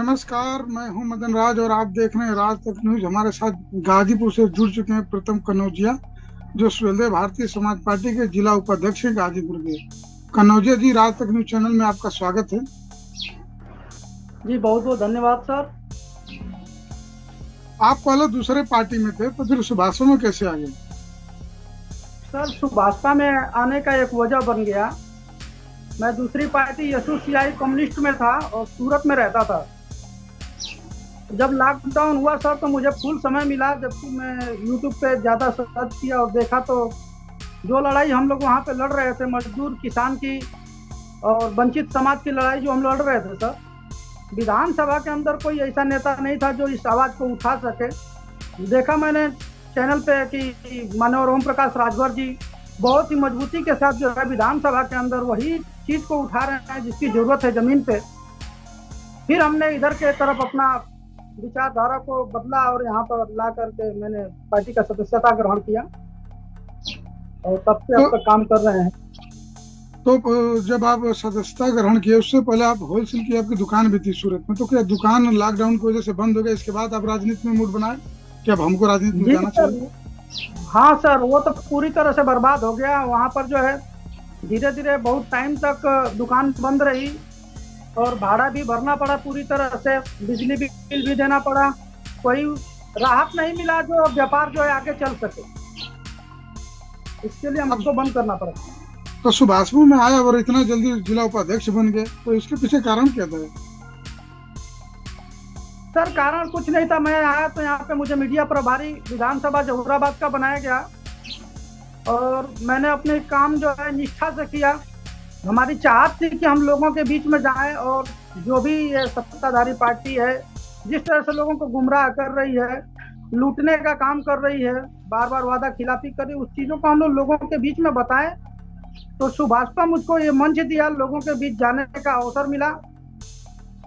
नमस्कार, मैं हूं मदन राज और आप देख रहे हैं राज तक न्यूज। हमारे साथ गाजीपुर से जुड़ चुके हैं प्रीतम कनौजिया, जो स्वदेव भारतीय समाज पार्टी के जिला उपाध्यक्ष हैं गाजीपुर के। कनौजिया जी, राज तक न्यूज चैनल में आपका स्वागत है। जी बहुत बहुत धन्यवाद सर। आप पहले दूसरे पार्टी में थे, तो फिर सुभाषपा में कैसे आ गए? सर सुभाषपा में आने का एक वजह बन गया। मैं दूसरी पार्टी एसोसियाई कम्युनिस्ट में था और सूरत में रहता था। जब लॉकडाउन हुआ सर तो मुझे फुल समय मिला, जबकि मैं यूट्यूब पे ज़्यादा सर्च किया और देखा तो जो लड़ाई हम लोग वहाँ पे लड़ रहे थे, मजदूर किसान की और वंचित समाज की लड़ाई जो हम लड़ रहे थे सर, विधानसभा के अंदर कोई ऐसा नेता नहीं था जो इस आवाज़ को उठा सके। देखा मैंने चैनल पे कि माननीय ओम प्रकाश राजभर जी बहुत ही मजबूती के साथ जो है विधानसभा के अंदर वही चीज़ को उठा रहे हैं जिसकी ज़रूरत है ज़मीन पे। फिर हमने इधर के तरफ अपना विचारधारा को बदला और यहाँ पर ला करके मैंने पार्टी का सदस्यता ग्रहण किया और तब से अब तक काम कर रहे हैं। तो जब आप सदस्यता ग्रहण किए, उससे पहले आप होलसेल की आपकी दुकान भी थी सूरत में, तो क्या दुकान लॉकडाउन की वजह से बंद हो गई? इसके बाद आप राजनीति में मूड बनाए कि अब हमको राजनीति में जी जाना सर, चाहिए? हाँ सर, वो तो पूरी तरह से बर्बाद हो गया। वहाँ पर जो है धीरे धीरे बहुत टाइम तक दुकान बंद रही और भाड़ा भी भरना पड़ा, पूरी तरह से बिजली बिल भी देना पड़ा। कोई राहत नहीं मिला जो व्यापार जो है आगे चल सके, इसके लिए हमको बंद करना पड़ा। तो सुभाषपा में आया और इतना जल्दी जिला उपाध्यक्ष बन गए, तो इसके पीछे कारण क्या था? सर कारण कुछ नहीं था। मैं आया तो यहाँ पे मुझे मीडिया प्रभारी विधानसभा जहूराबाद का बनाया गया और मैंने अपने काम जो है निष्ठा से किया। हमारी चाहत थी कि हम लोगों के बीच में जाएं और जो भी ये सत्ताधारी पार्टी है जिस तरह से लोगों को गुमराह कर रही है, लूटने का काम कर रही है, बार बार वादा खिलाफी कर रही है, उस चीज़ों को हम लोगों के बीच में बताएं। तो सुभाषपा मुझको ये मंच दिया, लोगों के बीच जाने का अवसर मिला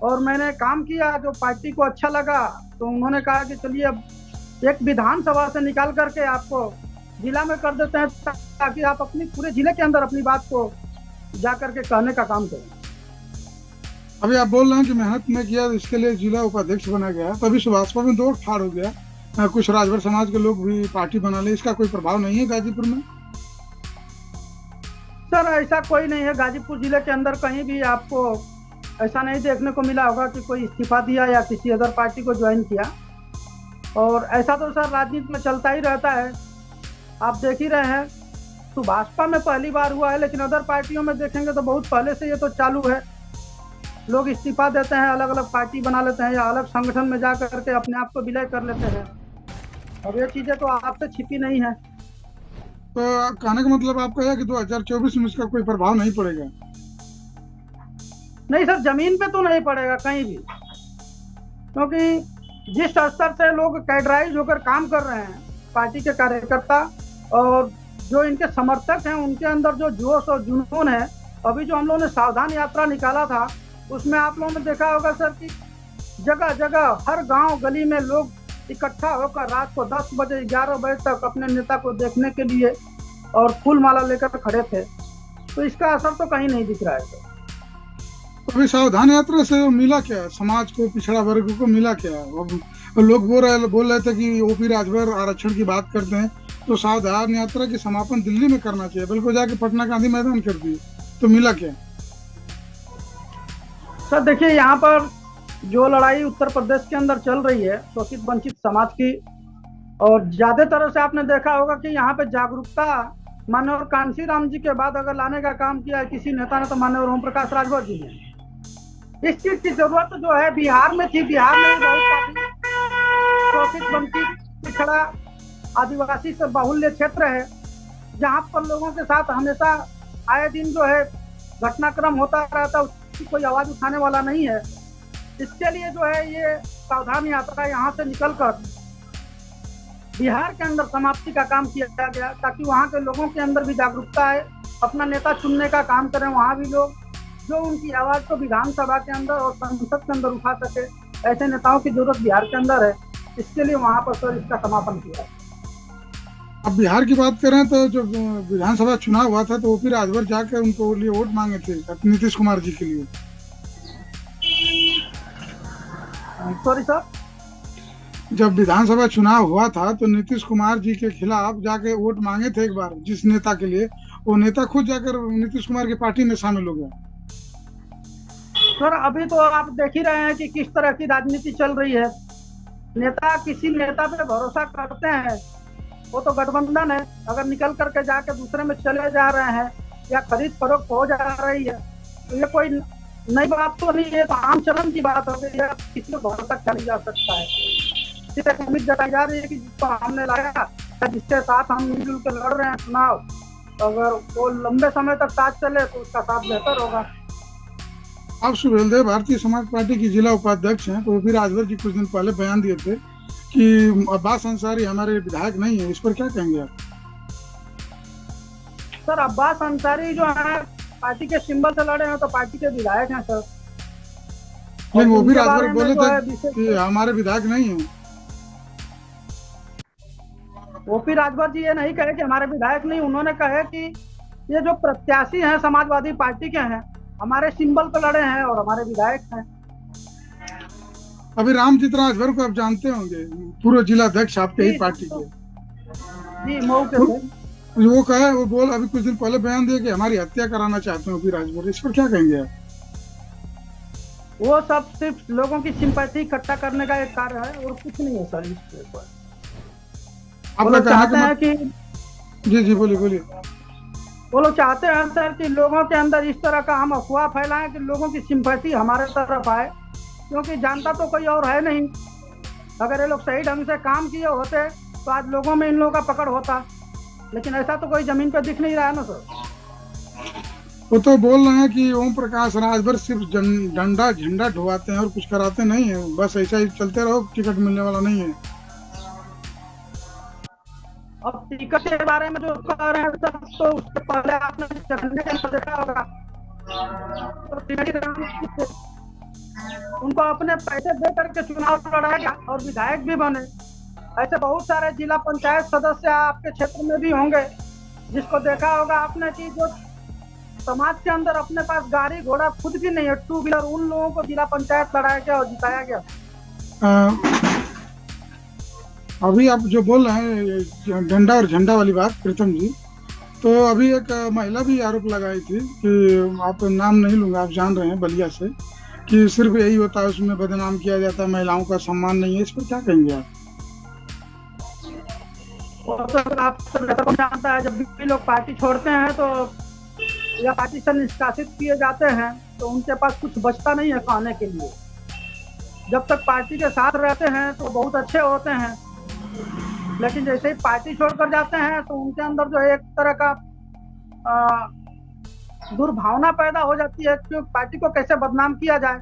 और मैंने काम किया जो पार्टी को अच्छा लगा। तो उन्होंने कहा कि चलिए अब एक विधानसभा से निकाल करके आपको जिला में कर देते हैं ताकि आप अपनी पूरे जिले के अंदर अपनी बात को जा करके कहने का काम करें। अभी आप बोल रहे हैं कि मेहनत में किया, इसके लिए जिला उपाध्यक्ष बना गया, तभी सुभाषपा में दौड़ फाड़ हो गया। कुछ राजभर समाज के लोग भी पार्टी बना ले, इसका कोई प्रभाव नहीं है गाजीपुर में? सर ऐसा कोई नहीं है। गाजीपुर जिले के अंदर कहीं भी आपको ऐसा नहीं देखने को मिला होगा कि कोई इस्तीफा दिया या किसी अदर पार्टी को ज्वाइन किया। और ऐसा तो सर राजनीति में चलता ही रहता है, आप देख ही रहे हैं। सुभाषपा में पहली बार हुआ है, लेकिन अदर पार्टियों में देखेंगे तो बहुत पहले से ये तो चालू है। लोग इस्तीफा देते हैं, अलग अलग पार्टी बना लेते हैं या अलग संगठन में जा करके अपने आप को विलय कर लेते हैं। अब ये चीज़ें तो आपसे छिपी नहीं है। तो कहने का मतलब आपका है कि 2024 में इसका कोई प्रभाव नहीं पड़ेगा? नहीं सर, जमीन पे तो नहीं पड़ेगा कहीं भी, क्योंकि जिस स्तर से लोग कैडराइज होकर काम कर रहे हैं, पार्टी के कार्यकर्ता और जो इनके समर्थक हैं, उनके अंदर जो जोश और जुनून है। अभी जो हम लोगों ने सावधान यात्रा निकाला था उसमें आप लोगों ने देखा होगा सर कि जगह जगह हर गांव गली में लोग इकट्ठा होकर रात को 10 बजे 11 बजे तक अपने नेता को देखने के लिए और फूल माला लेकर खड़े थे। तो इसका असर तो कहीं नहीं दिख रहा है सर। तो अभी सावधान यात्रा से मिला क्या समाज को, पिछड़ा वर्ग को मिला क्या? अब लोग बोल रहे थे कि ओपी राजभर आरक्षण की बात करते हैं, तो सावधान यात्रा की समापन दिल्ली में करना चाहिए, बल्कि जाके पटना गांधी मैदान कर दिए, तो मिला क्या? सर देखिए, यहाँ पर जो लड़ाई उत्तर प्रदेश के अंदर चल रही है शोषित वंचित समाज की, और ज्यादा तरह से आपने देखा होगा कि यहाँ पे जागरूकता माननीय कांशी राम जी के बाद अगर लाने का काम किया है किसी नेता ने तो माननीय ओम प्रकाश राजभर जी ने। इस चीज की जरूरत जो है बिहार में थी। बिहार में बहुत काफी शोषित वंचित पिछड़ा आदिवासी से बाहुल्य क्षेत्र है, जहाँ पर लोगों के साथ हमेशा आए दिन जो है घटनाक्रम होता रहता, उसकी कोई आवाज उठाने वाला नहीं है। इसके लिए जो है ये सावधान यात्रा यहाँ से निकलकर बिहार के अंदर समाप्ति का काम किया गया, ताकि वहाँ के लोगों के अंदर भी जागरूकता आए, अपना नेता चुनने का काम करें। वहाँ भी लोग जो उनकी आवाज़ को विधानसभा के अंदर और संसद के अंदर उठा सके, ऐसे नेताओं की जरूरत बिहार के अंदर है। इसके लिए वहाँ पर सर इसका समापन किया। अब बिहार की बात करें तो जो विधानसभा चुनाव हुआ था, तो ओपी राजभर जाकर उनको लिए वोट मांगे थे नीतीश कुमार जी के लिए। Sorry sir. जब विधानसभा चुनाव हुआ था तो नीतीश कुमार जी के खिलाफ जाके वोट मांगे थे एक बार जिस नेता के लिए, वो नेता खुद जाकर नीतीश कुमार की पार्टी में शामिल हो गया। सर अभी तो आप देख ही रहे हैं कि किस तरह की राजनीति चल रही है। नेता किसी नेता पे भरोसा करते हैं, वो तो गठबंधन है, अगर निकल करके जाके दूसरे में चले जा रहे हैं या खरीद फरोख्त हो जा रही है तो ये कोई नई बात तो नहीं है, तो आम चलन की बात हो गई है। किसी को भरोसा किया नहीं जा सकता है। सिर्फ उम्मीद जताई जा रही है कि जिसको हमने लाया, जिसके साथ हम मिलजुल के लड़ रहे हैं चुनाव, तो अगर वो लंबे समय तक साथ चले तो उसका साथ बेहतर होगा। आप सुहेलदेव भारतीय समाज पार्टी की जिला उपाध्यक्ष हैं, तो ओपी राजभर जी कुछ दिन पहले बयान दिए थे कि अब्बास अंसारी हमारे विधायक नहीं है, इस पर क्या कहेंगे आप? सर अब्बास अंसारी जो है पार्टी के सिंबल से लड़े हैं, तो पार्टी के विधायक हैं सर। लेकिन ओपी राजभर बोले थे कि हमारे विधायक नहीं है। ओपी राजभर जी ये नहीं कहे कि हमारे विधायक नहीं, उन्होंने कहे कि ये जो प्रत्याशी हैं समाजवादी पार्टी के हैं, हमारे सिंबल पे लड़े हैं और हमारे विधायक हैं। अभी रामजीत राजभर को आप जानते होंगे, पूर्व जिला अध्यक्ष आपके ही पार्टी के। जी मऊ के थे। वो कहे, वो बोल अभी कुछ दिन पहले बयान दिया कि हमारी हत्या कराना चाहते हैं ओपी राजभर, इस पर क्या कहेंगे आप? वो सब सिर्फ लोगों की सिंपैथी इकट्ठा करने का एक कार्य है और कुछ नहीं है सर। इस पर आप लोग चाहते हैं कि जी जी बोलिए बोलिए। वो लोग चाहते हैं सर कि लोगों के अंदर इस तरह का हम अफवाह फैलाएं कि लोगों की सिंपैथी हमारे तरफ आए, क्योंकि जानता तो कोई और है नहीं। अगर ये लोग सही ढंग से काम किए होते तो आज लोगों में इन लोगों का पकड़ होता, लेकिन ऐसा तो कोई जमीन पर दिख नहीं रहा है ना सर। वो तो बोल रहे हैं कि ओम प्रकाश राजभर सिर्फ डंडा झंडा ढुआते हैं और कुछ कराते नहीं है, बस ऐसा ही चलते रहो, टिकट मिलने वाला नहीं है। अब टिकट के बारे में जो कह रहे हैं सर, तो उससे पहले आपने झंडे के अंदर देखा होगा तो उनको अपने पैसे दे करके चुनाव लड़ाया गया और विधायक भी बने। ऐसे बहुत सारे जिला पंचायत सदस्य आपके क्षेत्र में भी होंगे, जिसको देखा होगा आपने कि जो समाज के अंदर अपने पास गाड़ी घोड़ा खुद भी नहीं है, टू व्हीलर, उन लोगों को जिला पंचायत लड़ाया गया और जिताया गया। अभी आप जो बोल रहे हैं डंडा और झंडा वाली बात प्रीतम जी, तो अभी एक महिला भी आरोप लगाई थी कि आप नाम नहीं लूंगा, आप जान रहे हैं, बलिया से, कि सिर्फ यही होता है, उसमें बदनाम किया जाता है, महिलाओं का सम्मान नहीं है, इस पर क्या कहेंगे आप? आप जानता है जब भी लोग पार्टी छोड़ते हैं तो या पार्टी से निष्कासित किए जाते हैं तो उनके पास कुछ बचता नहीं है खाने के लिए। जब तक पार्टी के साथ रहते हैं तो बहुत अच्छे होते हैं, लेकिन जैसे ही पार्टी छोड़कर जाते हैं तो उनके अंदर जो है एक तरह का दुर्भावना पैदा हो जाती है कि पार्टी को कैसे बदनाम किया जाए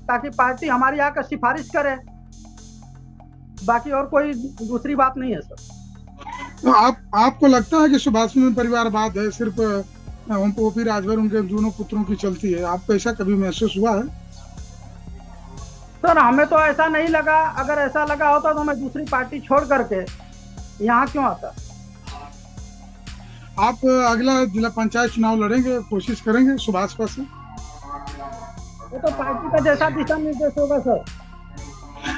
ताकि पार्टी हमारी आकर सिफारिश करे। बाकी और कोई दूसरी बात नहीं है सर। तो आपको लगता है कि सुभाष में परिवारवाद है, सिर्फ ओपी राजभर उनके दोनों पुत्रों की चलती है? आपको ऐसा कभी महसूस हुआ है? सर हमें तो ऐसा नहीं लगा, अगर ऐसा लगा होता तो मैं दूसरी पार्टी छोड़ करके यहाँ क्यों आता। आप अगला जिला पंचायत चुनाव लड़ेंगे, कोशिश करेंगे सुभाष से? वो तो पार्टी का जैसा दिशा निर्देश होगा सर।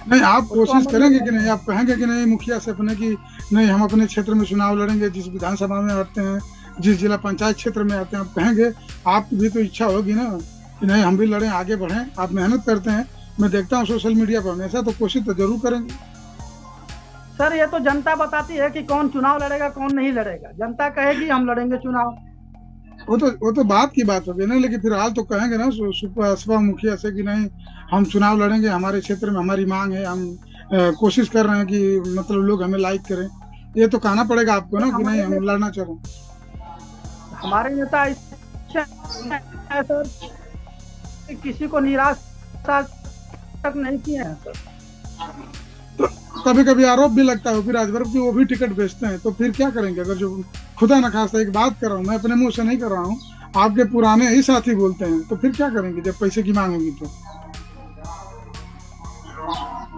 नहीं, आप कोशिश करेंगे कि नहीं? आप कहेंगे कि नहीं मुखिया से अपने की नहीं हम अपने क्षेत्र में चुनाव लड़ेंगे, जिस विधानसभा में आते हैं, जिस जिला पंचायत क्षेत्र में आते हैं, आप कहेंगे? आपकी भी तो इच्छा होगी ना कि नहीं हम भी लड़ें, आगे बढ़ें। आप मेहनत करते हैं, मैं देखता हूँ सोशल मीडिया पर हमेशा, तो कोशिश तो जरूर करेंगे। सर ये तो जनता बताती है कि कौन चुनाव लड़ेगा कौन नहीं लड़ेगा। जनता कहेगी हम लड़ेंगे चुनाव, वो तो बात की बात होगी ना, लेकिन फिलहाल तो कहेंगे ना सुपा मुखिया से कि नहीं हम चुनाव लड़ेंगे, हमारे क्षेत्र में हमारी मांग है, हम कोशिश कर रहे हैं कि मतलब लोग हमें लाइक करें। ये तो कहना पड़ेगा आपको ना कि नहीं हम लड़ना चाह रहे हैं। हमारे नेता सर किसी को निराश तक नहीं किए हैं सर। तो कभी कभी आरोप भी लगता है फिर राजभर की वो भी टिकट बेचते हैं, तो फिर क्या करेंगे? अगर जो खुदा न खास्ता, एक बात कर रहा हूँ मैं, अपने मुंह से नहीं कर रहा हूँ, आपके पुराने ही साथी बोलते हैं, तो फिर क्या करेंगे जब पैसे की मांग होगी? तो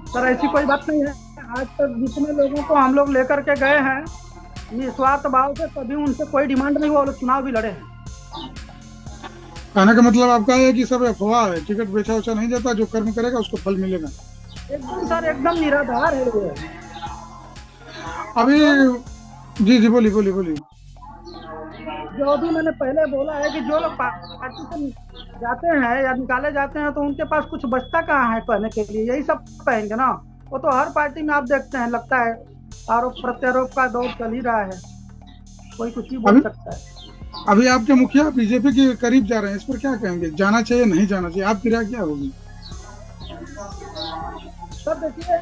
सर ऐसी कोई बात नहीं है। आज तक जितने लोगों को हम लोग लेकर के गए हैं निस्वार्थ भाव से, कभी उनसे कोई डिमांड नहीं हुआ, वो लोग चुनाव भी लड़े हैं। कहने का मतलब आपका है कि सब अफवाह है, टिकट बेचा उचा नहीं जाता, जो कर्म करेगा उसको फल मिलेगा। एकदम सर एकदम निराधार है वो। अभी जो जी जी, बोलिए बोलिए बोलिए। जो भी मैंने पहले बोला है कि जो लोग पार्टी से जाते हैं या निकाले जाते हैं तो उनके पास कुछ बचता कहाँ है कहने के लिए, यही सब कहेंगे ना। वो तो हर पार्टी में आप देखते हैं, लगता है आरोप प्रत्यारोप का दौर चल ही रहा है, कोई कुछ भी बोल अभी सकता है। अभी आपके मुखिया बीजेपी के करीब जा रहे हैं, इस पर क्या कहेंगे? जाना चाहिए नहीं जाना चाहिए, आपकी राय क्या होगी? सर देखिए,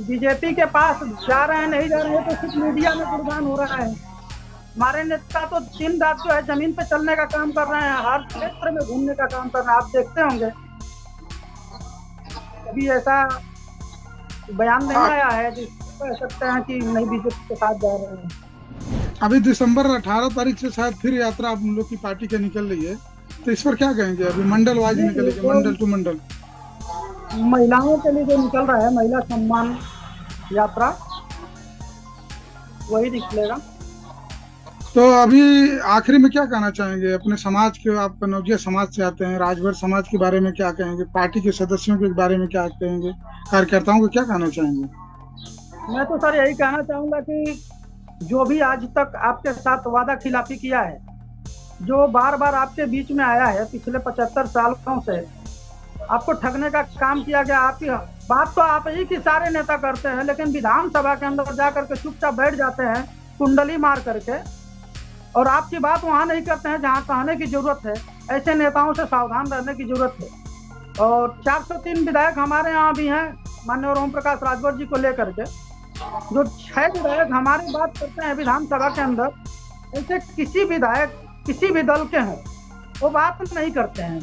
बीजेपी के पास जा रहे हैं नहीं जा रहे हैं तो सिर्फ मीडिया में गुणगान हो रहा है। हमारे नेता तो दिन रात जो है जमीन पे चलने का काम कर रहे हैं, हर क्षेत्र में घूमने का काम कर रहे हैं, आप देखते होंगे। कभी ऐसा बयान नहीं आ- आया है जिसको कह सकते हैं कि नहीं बीजेपी के साथ जा रहे हैं। अभी दिसंबर 18 तारीख से शायद फिर यात्रा आप लोग की पार्टी की निकल रही है, तो इस पर क्या कहेंगे? अभी मंडल वाइज जी जी, निकलेगी, जो मंडल टू मंडल। महिलाओं के लिए जो निकल रहा है महिला सम्मान यात्रा, वही निकलेगा। तो अभी आखिरी में क्या कहना चाहेंगे अपने समाज के? आप कनौजिया समाज से आते हैं, राजभर समाज के बारे में क्या कहेंगे? पार्टी के सदस्यों के बारे में क्या कहेंगे? कार्यकर्ताओं को क्या कहना चाहेंगे? मैं तो सर यही कहना चाहूंगा कि जो भी आज तक आपके साथ वादा खिलाफी किया है, जो बार बार आपके बीच में आया है पिछले 75 सालों से, आपको ठगने का काम किया गया। आपकी बात तो आप ही की सारे नेता करते हैं, लेकिन विधानसभा के अंदर जा करके चुपचाप बैठ जाते हैं कुंडली मार करके, और आपकी बात वहां नहीं करते हैं जहां कहने की जरूरत है। ऐसे नेताओं से सावधान रहने की जरूरत है। और 403 विधायक हमारे यहाँ भी हैं माननीय ओम प्रकाश राजभर जी को लेकर के। जो 6 विधायक हमारी बात करते हैं विधानसभा के अंदर, ऐसे किसी विधायक किसी भी दल के हों वो बात नहीं करते हैं।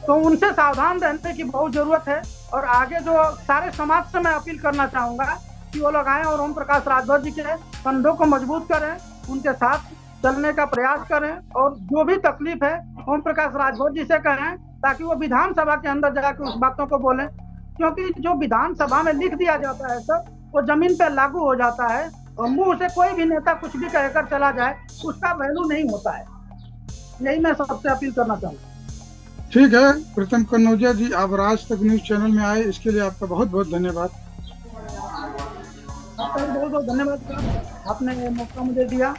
तो उनसे सावधान रहने की बहुत जरूरत है। और आगे जो सारे समाज से मैं अपील करना चाहूंगा कि वो लोग आए और ओम प्रकाश राजभर जी के कंधों को मजबूत करें, उनके साथ चलने का प्रयास करें, और जो भी तकलीफ है ओम प्रकाश राजभर जी से कहें, ताकि वो विधानसभा के अंदर जाकर उस बातों को बोलें। क्योंकि जो विधानसभा में लिख दिया जाता है सर, वो जमीन पर लागू हो जाता है, और मुंह से कोई भी नेता कुछ भी कहकर चला जाए उसका वैल्यू नहीं होता है। यही मैं सबसे अपील करना चाहूँगा। ठीक है प्रीतम कनौजिया जी, आप राज तक न्यूज चैनल में आए, इसके लिए आपका बहुत बहुत धन्यवाद। आपका भी बहुत बहुत धन्यवाद सर, आपने ये मौका मुझे दिया।